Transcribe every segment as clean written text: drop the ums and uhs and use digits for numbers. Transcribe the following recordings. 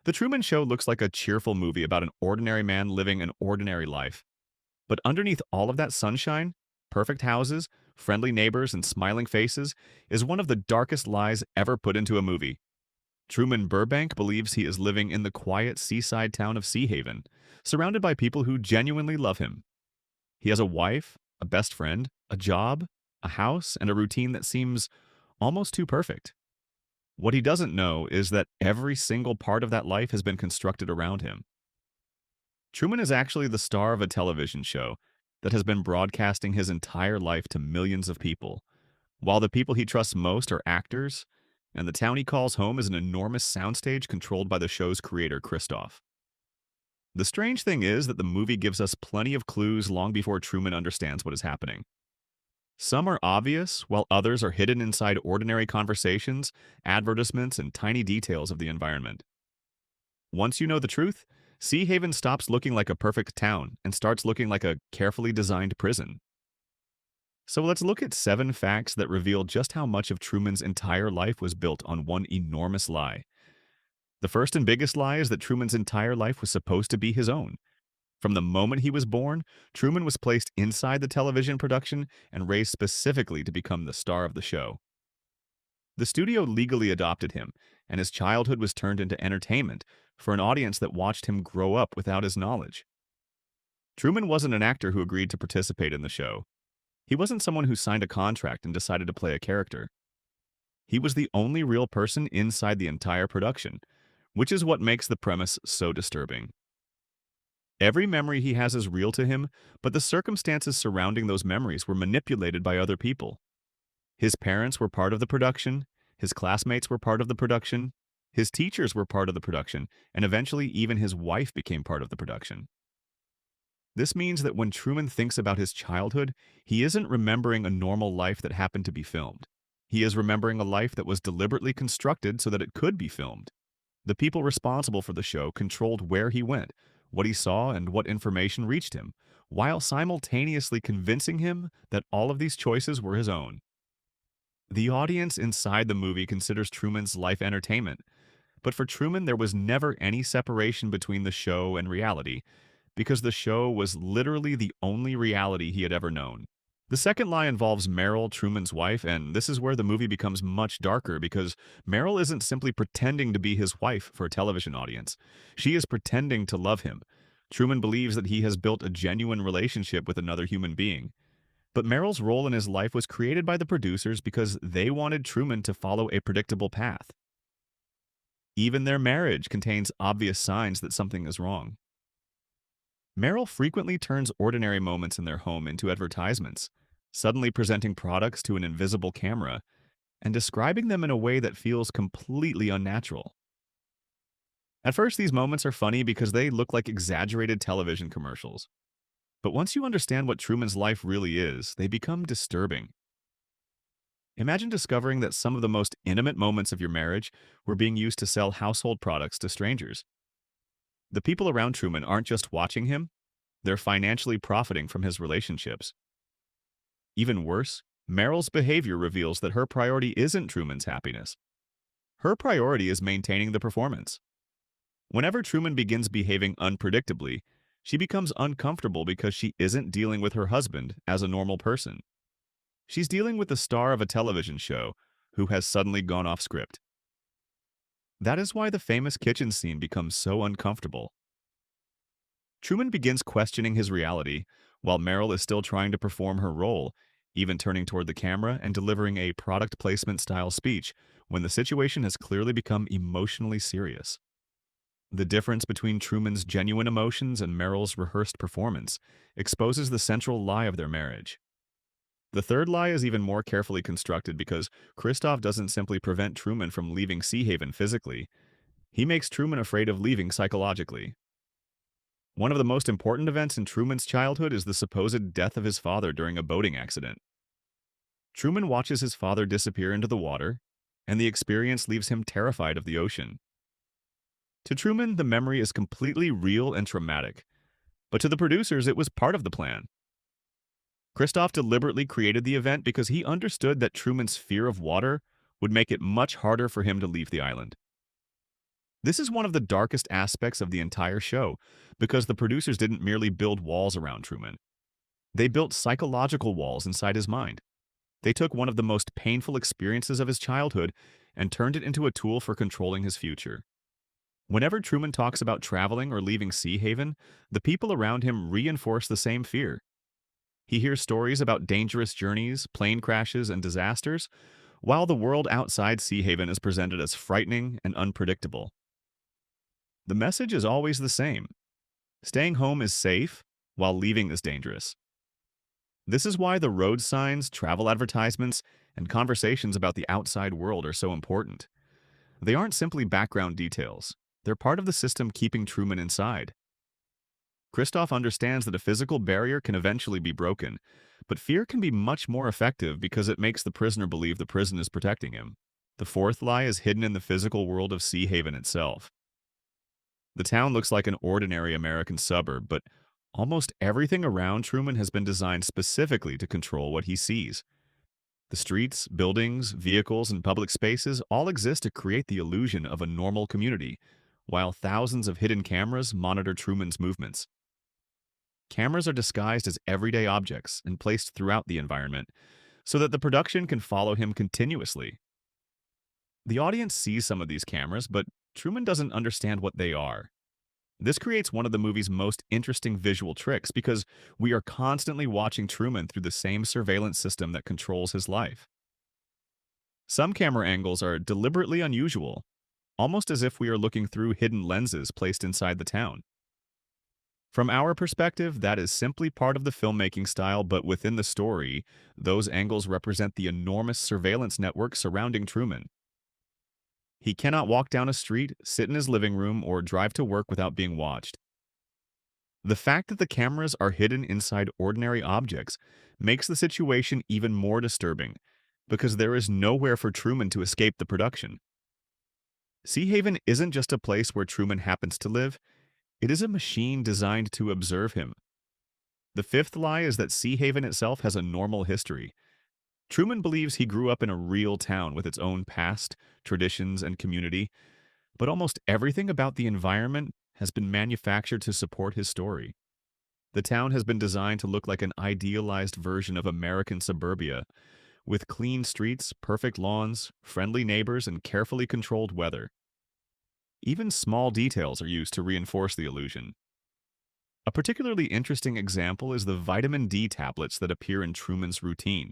The Truman Show looks like a cheerful movie about an ordinary man living an ordinary life. But underneath all of that sunshine, perfect houses, friendly neighbors, and smiling faces, is one of the darkest lies ever put into a movie. Truman Burbank believes he is living in the quiet seaside town of Seahaven, surrounded by people who genuinely love him. He has a wife, a best friend, a job, a house, and a routine that seems almost too perfect. What he doesn't know is that every single part of that life has been constructed around him. Truman is actually the star of a television show that has been broadcasting his entire life to millions of people, while the people he trusts most are actors, and the town he calls home is an enormous soundstage controlled by the show's creator, Christoph. The strange thing is that the movie gives us plenty of clues long before Truman understands what is happening. Some are obvious, while others are hidden inside ordinary conversations, advertisements, and tiny details of the environment. Once you know the truth, Sea Haven stops looking like a perfect town and starts looking like a carefully designed prison. So let's look at 7 facts that reveal just how much of Truman's entire life was built on one enormous lie. The first and biggest lie is that Truman's entire life was supposed to be his own. From the moment he was born, Truman was placed inside the television production and raised specifically to become the star of the show. The studio legally adopted him, and his childhood was turned into entertainment for an audience that watched him grow up without his knowledge. Truman wasn't an actor who agreed to participate in the show. He wasn't someone who signed a contract and decided to play a character. He was the only real person inside the entire production, which is what makes the premise so disturbing. Every memory he has is real to him, but the circumstances surrounding those memories were manipulated by other people. His parents were part of the production, his classmates were part of the production, his teachers were part of the production, and eventually even his wife became part of the production. This means that when Truman thinks about his childhood, he isn't remembering a normal life that happened to be filmed. He is remembering a life that was deliberately constructed so that it could be filmed. The people responsible for the show controlled where he went, what he saw, and what information reached him, while simultaneously convincing him that all of these choices were his own. The audience inside the movie considers Truman's life entertainment, but for Truman there was never any separation between the show and reality, because the show was literally the only reality he had ever known. The second lie involves Meryl, Truman's wife, and this is where the movie becomes much darker because Meryl isn't simply pretending to be his wife for a television audience. She is pretending to love him. Truman believes that he has built a genuine relationship with another human being. But Meryl's role in his life was created by the producers because they wanted Truman to follow a predictable path. Even their marriage contains obvious signs that something is wrong. Meryl frequently turns ordinary moments in their home into advertisements, suddenly presenting products to an invisible camera and describing them in a way that feels completely unnatural. At first, these moments are funny because they look like exaggerated television commercials. But once you understand what Truman's life really is, they become disturbing. Imagine discovering that some of the most intimate moments of your marriage were being used to sell household products to strangers. The people around Truman aren't just watching him, they're financially profiting from his relationships. Even worse, Meryl's behavior reveals that her priority isn't Truman's happiness. Her priority is maintaining the performance. Whenever Truman begins behaving unpredictably, she becomes uncomfortable because she isn't dealing with her husband as a normal person. She's dealing with the star of a television show who has suddenly gone off script. That is why the famous kitchen scene becomes so uncomfortable. Truman begins questioning his reality, while Meryl is still trying to perform her role, even turning toward the camera and delivering a product placement style speech when the situation has clearly become emotionally serious. The difference between Truman's genuine emotions and Meryl's rehearsed performance exposes the central lie of their marriage. The third lie is even more carefully constructed because Christoph doesn't simply prevent Truman from leaving Seahaven physically, he makes Truman afraid of leaving psychologically. One of the most important events in Truman's childhood is the supposed death of his father during a boating accident. Truman watches his father disappear into the water, and the experience leaves him terrified of the ocean. To Truman, the memory is completely real and traumatic, but to the producers, it was part of the plan. Christoph deliberately created the event because he understood that Truman's fear of water would make it much harder for him to leave the island. This is one of the darkest aspects of the entire show, because the producers didn't merely build walls around Truman. They built psychological walls inside his mind. They took one of the most painful experiences of his childhood and turned it into a tool for controlling his future. Whenever Truman talks about traveling or leaving Seahaven, the people around him reinforce the same fear. He hears stories about dangerous journeys, plane crashes, and disasters, while the world outside Seahaven is presented as frightening and unpredictable. The message is always the same: staying home is safe, while leaving is dangerous. This is why the road signs, travel advertisements, and conversations about the outside world are so important. They aren't simply background details. They're part of the system keeping Truman inside. Christoph understands that a physical barrier can eventually be broken, but fear can be much more effective because it makes the prisoner believe the prison is protecting him. The fourth lie is hidden in the physical world of Seahaven itself. The town looks like an ordinary American suburb, but almost everything around Truman has been designed specifically to control what he sees. The streets, buildings, vehicles, and public spaces all exist to create the illusion of a normal community, while thousands of hidden cameras monitor Truman's movements. Cameras are disguised as everyday objects and placed throughout the environment so that the production can follow him continuously. The audience sees some of these cameras, but Truman doesn't understand what they are. This creates one of the movie's most interesting visual tricks because we are constantly watching Truman through the same surveillance system that controls his life. Some camera angles are deliberately unusual, almost as if we are looking through hidden lenses placed inside the town. From our perspective, that is simply part of the filmmaking style, but within the story, those angles represent the enormous surveillance network surrounding Truman. He cannot walk down a street, sit in his living room, or drive to work without being watched. The fact that the cameras are hidden inside ordinary objects makes the situation even more disturbing, because there is nowhere for Truman to escape the production. Seahaven isn't just a place where Truman happens to live, it is a machine designed to observe him. The fifth lie is that Seahaven itself has a normal history. Truman believes he grew up in a real town with its own past, traditions, and community, but almost everything about the environment has been manufactured to support his story. The town has been designed to look like an idealized version of American suburbia, with clean streets, perfect lawns, friendly neighbors, and carefully controlled weather. Even small details are used to reinforce the illusion. A particularly interesting example is the vitamin D tablets that appear in Truman's routine.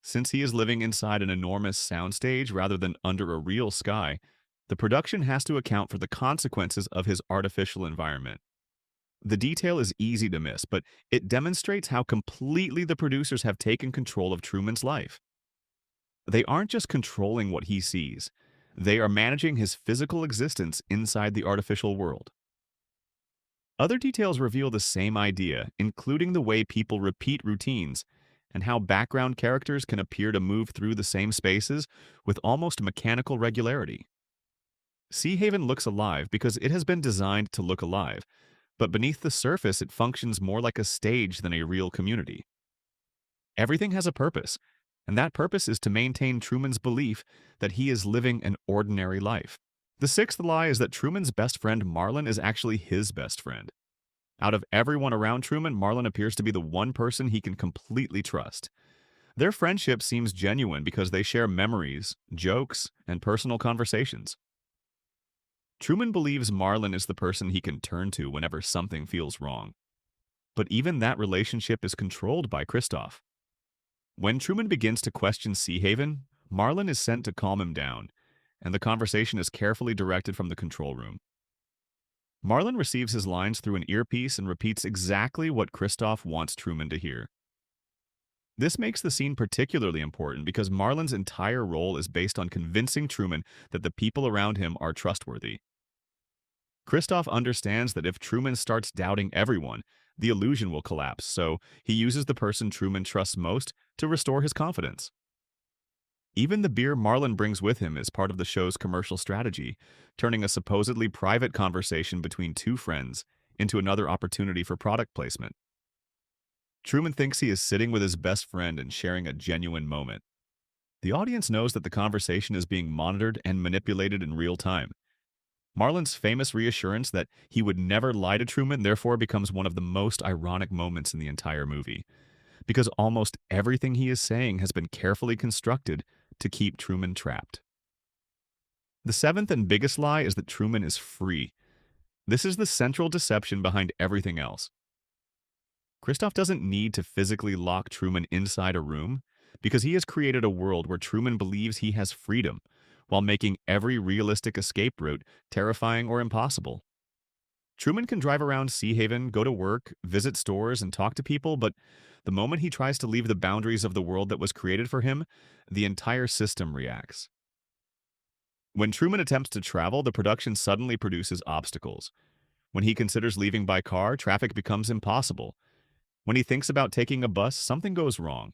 Since he is living inside an enormous soundstage rather than under a real sky, the production has to account for the consequences of his artificial environment. The detail is easy to miss, but it demonstrates how completely the producers have taken control of Truman's life. They aren't just controlling what he sees, they are managing his physical existence inside the artificial world. Other details reveal the same idea, including the way people repeat routines and how background characters can appear to move through the same spaces with almost mechanical regularity. Seahaven looks alive because it has been designed to look alive, but beneath the surface it functions more like a stage than a real community. Everything has a purpose, and that purpose is to maintain Truman's belief that he is living an ordinary life. The sixth lie is that Truman's best friend Marlon is actually his best friend. Out of everyone around Truman, Marlon appears to be the one person he can completely trust. Their friendship seems genuine because they share memories, jokes, and personal conversations. Truman believes Marlon is the person he can turn to whenever something feels wrong. But even that relationship is controlled by Christoph. When Truman begins to question Seahaven, Marlon is sent to calm him down, and the conversation is carefully directed from the control room. Marlon receives his lines through an earpiece and repeats exactly what Christoph wants Truman to hear. This makes the scene particularly important because Marlon's entire role is based on convincing Truman that the people around him are trustworthy. Christoph understands that if Truman starts doubting everyone, the illusion will collapse, so he uses the person Truman trusts most to restore his confidence. Even the beer Marlon brings with him is part of the show's commercial strategy, turning a supposedly private conversation between two friends into another opportunity for product placement. Truman thinks he is sitting with his best friend and sharing a genuine moment. The audience knows that the conversation is being monitored and manipulated in real time. Marlon's famous reassurance that he would never lie to Truman therefore becomes one of the most ironic moments in the entire movie, because almost everything he is saying has been carefully constructed to keep Truman trapped. The seventh and biggest lie is that Truman is free. This is the central deception behind everything else. Christoph doesn't need to physically lock Truman inside a room because he has created a world where Truman believes he has freedom while making every realistic escape route terrifying or impossible. Truman can drive around Seahaven, go to work, visit stores, and talk to people, but the moment he tries to leave the boundaries of the world that was created for him, the entire system reacts. When Truman attempts to travel, the production suddenly produces obstacles. When he considers leaving by car, traffic becomes impossible. When he thinks about taking a bus, something goes wrong.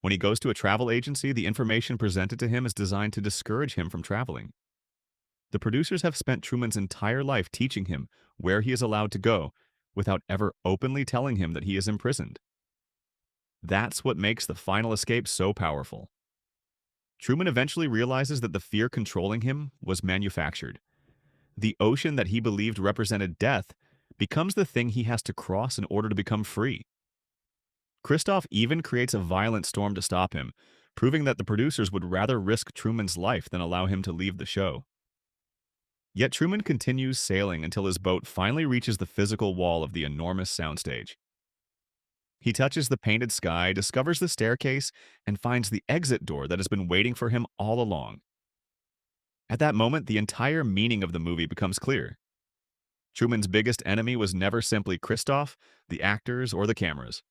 When he goes to a travel agency, the information presented to him is designed to discourage him from traveling. The producers have spent Truman's entire life teaching him where he is allowed to go without ever openly telling him that he is imprisoned. That's what makes the final escape so powerful. Truman eventually realizes that the fear controlling him was manufactured. The ocean that he believed represented death becomes the thing he has to cross in order to become free. Christoph even creates a violent storm to stop him, proving that the producers would rather risk Truman's life than allow him to leave the show. Yet Truman continues sailing until his boat finally reaches the physical wall of the enormous soundstage. He touches the painted sky, discovers the staircase, and finds the exit door that has been waiting for him all along. At that moment, the entire meaning of the movie becomes clear. Truman's biggest enemy was never simply Christoph, the actors, or the cameras.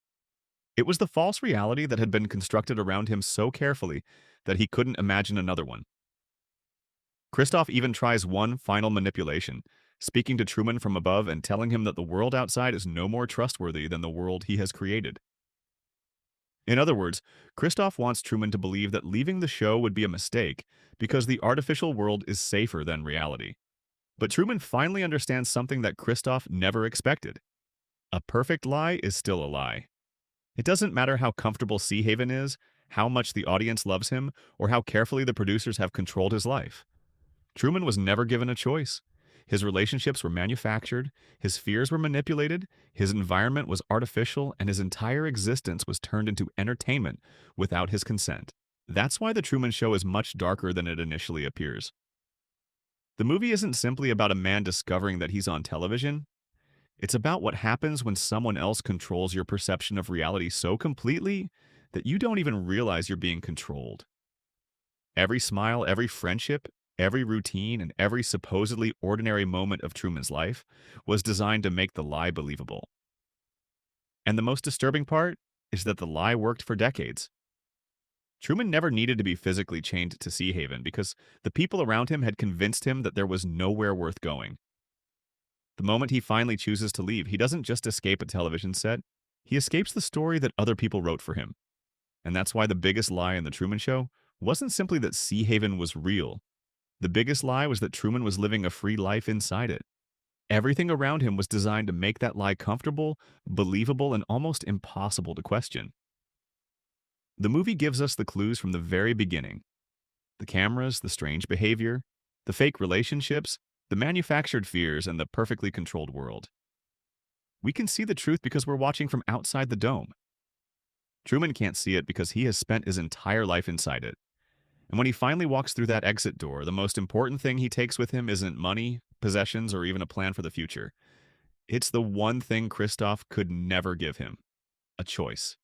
It was the false reality that had been constructed around him so carefully that he couldn't imagine another one. Christoph even tries one final manipulation, speaking to Truman from above and telling him that the world outside is no more trustworthy than the world he has created. In other words, Christoph wants Truman to believe that leaving the show would be a mistake because the artificial world is safer than reality. But Truman finally understands something that Christoph never expected. A perfect lie is still a lie. It doesn't matter how comfortable Seahaven is, how much the audience loves him, or how carefully the producers have controlled his life. Truman was never given a choice. His relationships were manufactured, his fears were manipulated, his environment was artificial, and his entire existence was turned into entertainment without his consent. That's why The Truman Show is much darker than it initially appears. The movie isn't simply about a man discovering that he's on television. It's about what happens when someone else controls your perception of reality so completely that you don't even realize you're being controlled. Every smile, every friendship, every routine, and every supposedly ordinary moment of Truman's life was designed to make the lie believable. And the most disturbing part is that the lie worked for decades. Truman never needed to be physically chained to Seahaven because the people around him had convinced him that there was nowhere worth going. The moment he finally chooses to leave, he doesn't just escape a television set, he escapes the story that other people wrote for him. And that's why the biggest lie in The Truman Show wasn't simply that Seahaven was real. The biggest lie was that Truman was living a free life inside it. Everything around him was designed to make that lie comfortable, believable, and almost impossible to question. The movie gives us the clues from the very beginning. The cameras, the strange behavior, the fake relationships, the manufactured fears, and the perfectly controlled world. We can see the truth because we're watching from outside the dome. Truman can't see it because he has spent his entire life inside it. And when he finally walks through that exit door, the most important thing he takes with him isn't money, possessions, or even a plan for the future. It's the one thing Christoph could never give him: a choice.